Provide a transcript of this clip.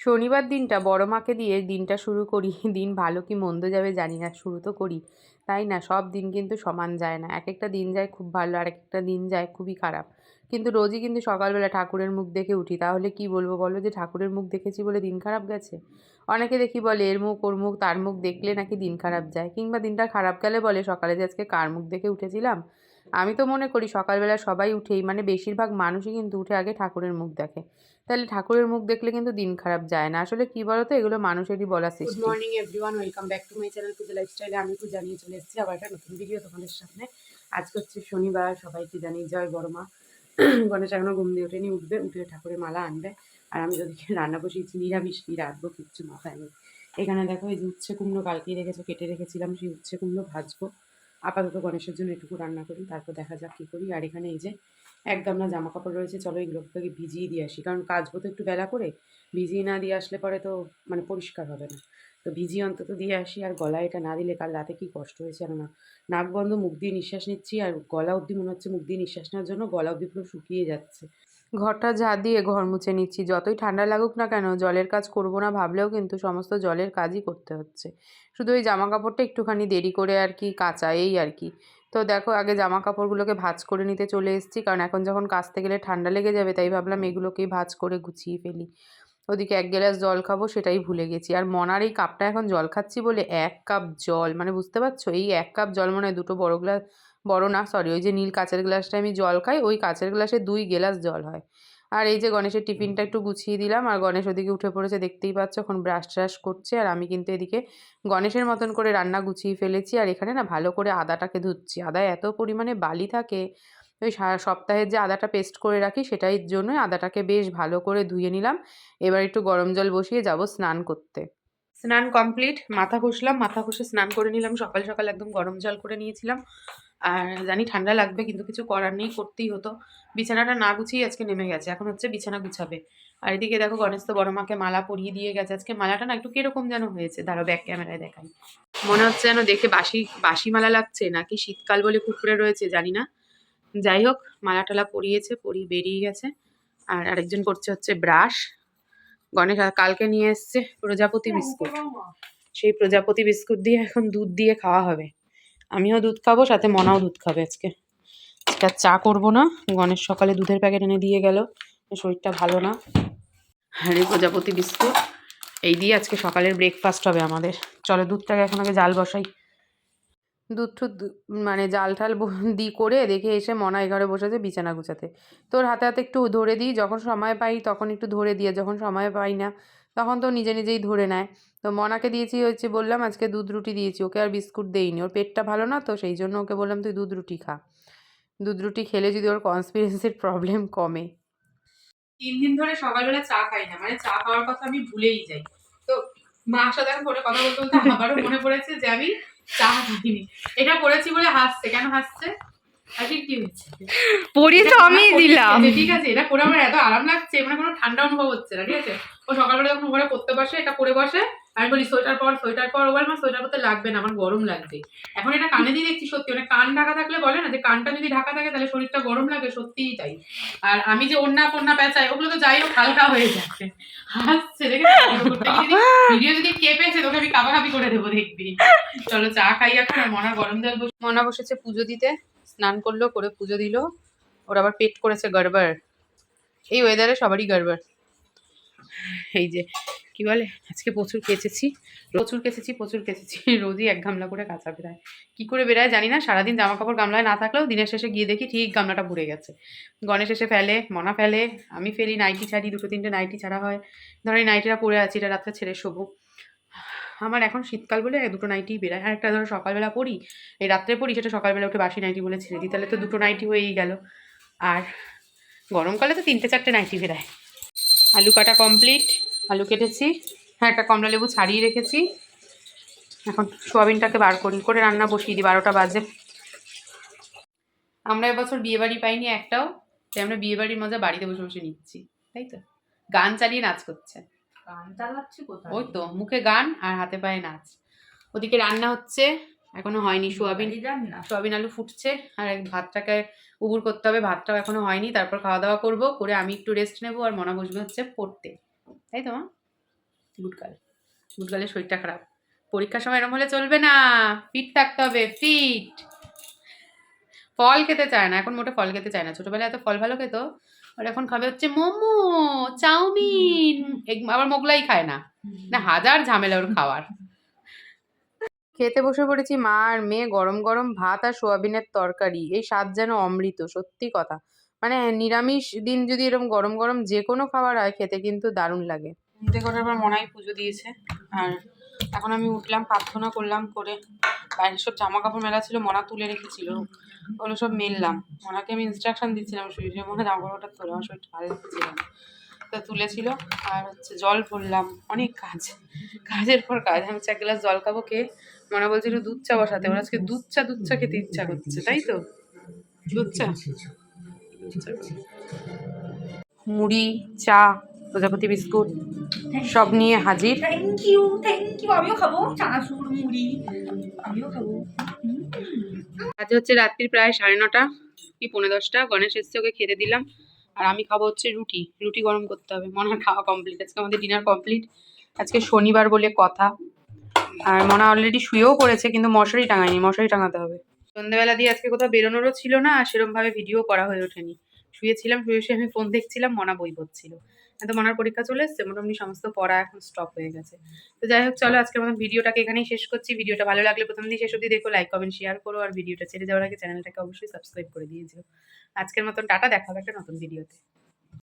শনিবার দিনটা বড় মাকে দিয়ে দিনটা শুরু করি। দিন ভালো কি মন্দ যাবে জানি না, শুরু তো করি, তাই না? সব দিন কিন্তু সমান যায় না, এক একটা দিন যায় খুব ভালো, আর একটা দিন যায় খুবই খারাপ। কিন্তু রোজই কিন্তু সকালবেলা ঠাকুরের মুখ দেখে উঠি, তাহলে কি বলবো বলো যে ঠাকুরের মুখ দেখেছি বলে দিন খারাপ গেছে? অনেকে দেখি বলে এর মুখ ওর মুখ তার মুখ দেখলে নাকি দিন খারাপ যায়, কিংবা দিনটা খারাপ গেলে বলে সকালে যে আজকে কার মুখ দেখে উঠেছিলাম। আমি তো মনে করি সকালবেলা সবাই উঠেই, মানে বেশিরভাগ মানুষই কিন্তু উঠে আগে ঠাকুরের মুখ দেখে, তাহলে ঠাকুরের মুখ দেখলে কিন্তু দিন খারাপ যায় না। আসলে কি বলতো, এগুলো মানুষেরই বলা গুড সৃষ্টি। Morning everyone, welcome back to my channel Puja লাইফস্টাইলে। আমি পূজা নিয়ে চলে এসেছি আবার একটা নতুন ভিডিও তোমাদের সামনে। আজকে হচ্ছে শনিবার, সবাইকে জানি জয় বড় মা। গণেশ এখনো ঘুম দিয়ে ওঠেনি, উঠবে, উঠে ঠাকুরের মালা আনবে। আর আমি ওদিকে রান্না বসিয়েছি, নিরামিষ কি রাখবো কিচ্ছু মাথায় নেই। এখানে দেখো এই যে উচ্ছে কুমড়ো কালকেই রেখেছো, কেটে রেখেছিলাম, সেই উচ্ছে কুমড়ো ভাজবো। আপাতত গণেশের জন্য এটুকু রান্না করি, তারপর দেখা যাক কী করি। আর এখানে এই যে এক গামলা জামা কাপড় রয়েছে, চলো এগুলোকে ভিজিয়ে দিয়ে আসি, কারণ কাচবো তো একটু বেলা করে। ভিজিয়ে না দিয়ে আসলে পরে তো মানে পরিষ্কার হবে না। তো ভিজিয়ে অন্তত দিয়ে আসি। আর গলায় এটা না দিলে কাল রাতে কী কষ্ট হয়েছে আর না, নাক বন্ধ, মুখ দিয়ে নিঃশ্বাস নিচ্ছি, আর গলা অবধি মনে হচ্ছে মুখ দিয়ে নিঃশ্বাস নেওয়ার জন্য গলা অবধি পুরো শুকিয়ে যাচ্ছে। ঘরটা ঝাড় দিয়ে ঘর মুছে নিচ্ছি, যতই ঠান্ডা লাগুক না কেন জলের কাজ করব না ভাবলেও কিন্তু সমস্ত জলের কাজই করতে হচ্ছে। শুধু ওই জামা কাপড়টা একটুখানি দেরি করে আর কি কাচা, এই আর কি। তো দেখো আগে জামা কাপড়গুলোকে ভাঁজ করে নিতে চলে এসেছি, কারণ এখন যখন কাচতে গেলে ঠান্ডা লেগে যাবে, তাই ভাবলাম এগুলোকেই ভাঁজ করে গুছিয়ে ফেলি। ওদিকে 1 গ্লাস জল খাবো, সেটাই ভুলে গেছি। আর মনার এই কাপটা এখন জল খাচ্ছি বলে 1 কাপ জল, মানে বুঝতে পারছো, এই 1 কাপ জল মনে হয় 2টো বড় গ্লাস, বড় না সরি, ওই যে নীল কাচের গ্লাসটায় আমি জল খাই, ওই কাচের গ্লাসে 2 গ্লাস জল হয়। আর এই যে গণেশের টিফিনটা একটু গুছিয়ে দিলাম, আর গণেশ ওদিকে উঠে পড়েছে, দেখতেই পাচ্ছ, এখন ব্রাশ ট্রাশ করছে। আর আমি কিন্তু এদিকে গণেশের মতন করে রান্না গুছিয়ে ফেলেছি। আর এখানে না ভালো করে আদাটাকে ধুচ্ছি, আদায় এত পরিমাণে বালি থাকে, ওই সপ্তাহের যে আদাটা পেস্ট করে রাখি সেটাই জন্যই আদাটাকে বেশ ভালো করে ধুয়ে নিলাম। এবার একটু গরম জল বসিয়ে যাব স্নান করতে। স্নান কমপ্লিট, মাথা ঘষলাম, মাথা ঘষে স্নান করে নিলাম, সকাল সকাল একদম গরম জল করে নিয়েছিলাম। আর জানি ঠান্ডা লাগবে, কিন্তু কিছু করার নেই, করতেই হতো। বিছানাটা না গুছিয়ে আজকে নেমে গেছে, এখন হচ্ছে বিছানা গুছাবে। আর এদিকে দেখো গণেশ তো বড় মাকে মালা পরিয়ে দিয়ে গেছে। আজকে মালাটা না একটু কিরকম যেন হয়েছে, দাঁড়াও ব্যাক ক্যামেরায় দেখাই। মনে হচ্ছে যেন দেখে বাসি বাসি মালা লাগছে, নাকি শীতকাল বলে কুকুরে রয়েছে জানি না। যাই হোক, মালা টালা পরিয়েছে, পরিয়ে বেরিয়ে গেছে। আর আরেকজন করছে হচ্ছে ব্রাশ। গণেশ কালকে নিয়ে এসছে প্রজাপতি বিস্কুট, সেই প্রজাপতি বিস্কুট দিয়ে এখন দুধ দিয়ে খাওয়া হবে। আমিও দুধ খাবো, সাথে মনাও দুধ খাবে আজকে। আজকে আর চা করবো না, গণেশ সকালে দুধের প্যাকেট এনে দিয়ে গেল, শরীরটা ভালো না। আর এই প্রজাপতি বিস্কুট, এই দিয়ে আজকে সকালের ব্রেকফাস্ট হবে আমাদের। চলো দুধটাকে এখন আগে জাল বসাই। দুধ টুধ মানে জাল ঠাল দিই করে দেখে এসে মনা এই ঘরে বসেছে বিছানা গুছাতে। তোর হাতে হাতে একটু ধরে দিই, যখন সময় পাই তখন একটু ধরে দিয়ে, যখন সময় পাই না তখন তো নিজে নিজেই ধরে নেয়। তো মনাকে দিয়েছি হচ্ছে, বললাম আজকে দুধ রুটি দিয়েছি, ওকে আর বিস্কুট দেইনি, ওর পেটটা ভালো না, তো সেই জন্য ওকে বললাম তুই দুধ রুটি খা। দুধ রুটি খেলে যদি ওর কনস্পিরেন্সির প্রবলেম কমে। 3 দিন ধরে সকালবেলা চা খাই না, মানে চা খাওয়ার কথা আমি ভুলেই যাই। তো মার সাথে এখন ফোনে কথা বলতে বলতে আবারও মনে পড়েছে যে আমি চা খাইনি। এটা করেছি বলে হাসছে, কেন হাসছে? আজকে কি হচ্ছে? পরি তো আমি দিলাম, ঠিক আছে, এটা করে আমার এত আরাম লাগছে, মানে কোনো ঠান্ডা অনুভব হচ্ছে না, ঠিক আছে। ও সকালবেলা যখন ঘরে পড়তে বসে এটা করে বসে, আমি বলি সোয়েটার পর, সোয়েটার পর, ও বলে আমার সোয়েটার পরতে লাগবে না, আমার গরম লাগবে। এখন এটা কানে দিয়ে দেখছি সত্যি, মানে কান ঢাকা থাকলে বলে না যে কানটা যদি ঢাকা থাকে তাহলে শরীরটা গরম লাগে, সত্যিই তাই। আর আমি যে ওন্না ফন্না পেঁচাই, ওগুলো তো যাই হোক হালকা হয়ে যাচ্ছে। হাসছে দেখে, ভিডিও যদি কেঁপেছে তোকে আমি কাবাকাবি করে দেবো, দেখবি। চলো চা খাই এখন। আর মনা গরম জল মনা বসেছে পুজো দিতে, স্নান করলো, করে পুজো দিল। ওর আবার পেট করেছে গড়বড়, এই ওয়েদারে সবারই গড়বড়। এই যে কি বলে, আজকে প্রচুর কেচেছি, প্রচুর কেচেছি, রোজই 1 গামলা করে কাঁচা বেরায়। কি করে বেরায় জানি না, সারাদিন জামা কাপড় গামলায় না থাকলেও দিনের শেষে গিয়ে দেখি ঠিক গামলাটা ভরে গেছে। গণেশ এসে ফেলে, মনা ফেলে, আমি ফেলি, নাইটি ছাড়ি, 2-3টে নাইটি ছাড়া হয়। ধরো এই নাইটিটা পরে আছি, এটা রাত্রে ছেড়ে শোবো। আমার এখন শীতকাল বলে 2টো নাইটিই বেরায়। আর একটা ধরো সকালবেলা পরি, এই রাত্রে পরি, সেটা সকালবেলা উঠে বাসি নাইটি বলে ছেড়ে দিই, তাহলে তো 2টো নাইটি হয়েই গেল। আর গরমকালে তো 3টে-4টে নাইটি বেরায়। আলু কাটা কমপ্লিট, আলু কেটেছি, হ্যাঁ একটা কমলা লেবু ছাড়িয়ে রেখেছি। এখন সোয়াবিনটাকে বার করে রান্না বসিয়ে দিই, 12টা বাজে। আমরা এবছর বিয়ে বাড়ি পাইনি একটাও, তাই আমরা বিয়ে বাড়ির মজা বাড়িতে বসে বসে নিচ্ছি, তাই তো। গান চালিয়ে নাচ করছে, গান চালাচ্ছি কোথায়? ওই তো মুখে গান আর হাতে পায়ে নাচ। ওদিকে রান্না হচ্ছে, এখনো হয়নি, সোয়াবিন আলু ফুটছে, আর ভাতটাকে উবুর করতে হবে, ভাতটাও এখনো হয়নি। তারপর খাওয়া দাওয়া করবো, করে আমি একটু রেস্ট নেবো, আর মনা বসবে হচ্ছে পড়তে, তাই তো মা? গুডগালের শরীরটা খারাপ, পরীক্ষার সময় এরকম হলে চলবে না, ফিট থাকতে হবে, ফিট। ফল খেতে চায় না এখন, মোটে ফল খেতে চায় না, ছোটবেলায় এত ফল ভালো খেত, আর এখন খাবে হচ্ছে মোমো, চাউমিন, আবার মোগলাই খায় না, না হাজার ঝামেলা ওর খাওয়ার। খেতে বসে পড়েছি মা আর মেয়ে, গরম গরম ভাত আর সোয়াবিনের তরকারি, এই স্বাদ যেন অমৃত, সত্যি কথা। মানে নিরামিষ দিন যদি এরকম গরম গরম যে কোনো খাবার হয় খেতে কিন্তু দারুণ লাগে। ঘুম থেকে ওঠার পর মনাই পুজো দিয়েছে, আর এখন আমি উঠলাম, প্রার্থনা করলাম, করে বাইরের সব জামা কাপড় মেলা ছিল, মনা তুলে রেখেছিল, ওগুলো সব মেললাম। মনাকে আমি ইনস্ট্রাকশন দিচ্ছিলাম, শুয়ে শুয়ে মনে জামা কাপড়টা তোলা, আমার শরীরটা ভালো লাগছিল না, তো তুলেছিল। আর হচ্ছে জল ভরলাম, অনেক কাজ, কাজের পর কাজ। আমি এক গ্লাস জল খাবো, খেয়ে মনে বলছিল দুধ চা বসাতে, ওর আজকে দুধ চা খেতে ইচ্ছা করছে, তাই তো দুধ চা। মুড়ি, চা, প্রজাপতি বিস্কুট সব নিয়ে হাজির। থ্যাংক ইউ, আমিও খাবো চানাচুর মুড়ি, আমিও খাবো। আজ হচ্ছে রাত্রির প্রায় 9:30 কি 9:45, গণেশ এসছে, ওকে খেতে দিলাম। আর আমি খাবো হচ্ছে রুটি, রুটি গরম করতে হবে। মনার খাওয়া কমপ্লিট, আজকে আমাদের ডিনার কমপ্লিট। আজকে শনিবার বলে কথা। আর মনা অলরেডি শুয়েও পড়েছে, কিন্তু মশারি টাঙায়নি, মশারি টাঙাতে হবে। সন্ধ্যেবেলা দিয়ে আজকে কোথাও বেরোনোরও ছিল না, আর সেরকম ভাবে ভিডিও করা হয়ে ওঠেনি। শুয়েছিলাম, শুয়ে শুয়ে আমি ফোন দেখছিলাম, মনা বই পড়ছিল। তো মনার পরীক্ষা চলে এসছে, মোটামুটি সমস্ত পড়া এখন স্টপ হয়ে গেছে। তো যাই হোক, চলো আজকের মতো ভিডিওটাকে এখানেই শেষ করছি। ভিডিওটা ভালো লাগলে প্রথম দিন শেষ অবধি দেখো, লাইক কমেন্ট শেয়ার করো, আর ভিডিওটা ছেড়ে যাওয়ার আগে চ্যানেলটাকে অবশ্যই সাবস্ক্রাইব করে দিয়েছো। আজকের মতন টাটা, দেখা হবে একটা নতুন ভিডিওতে।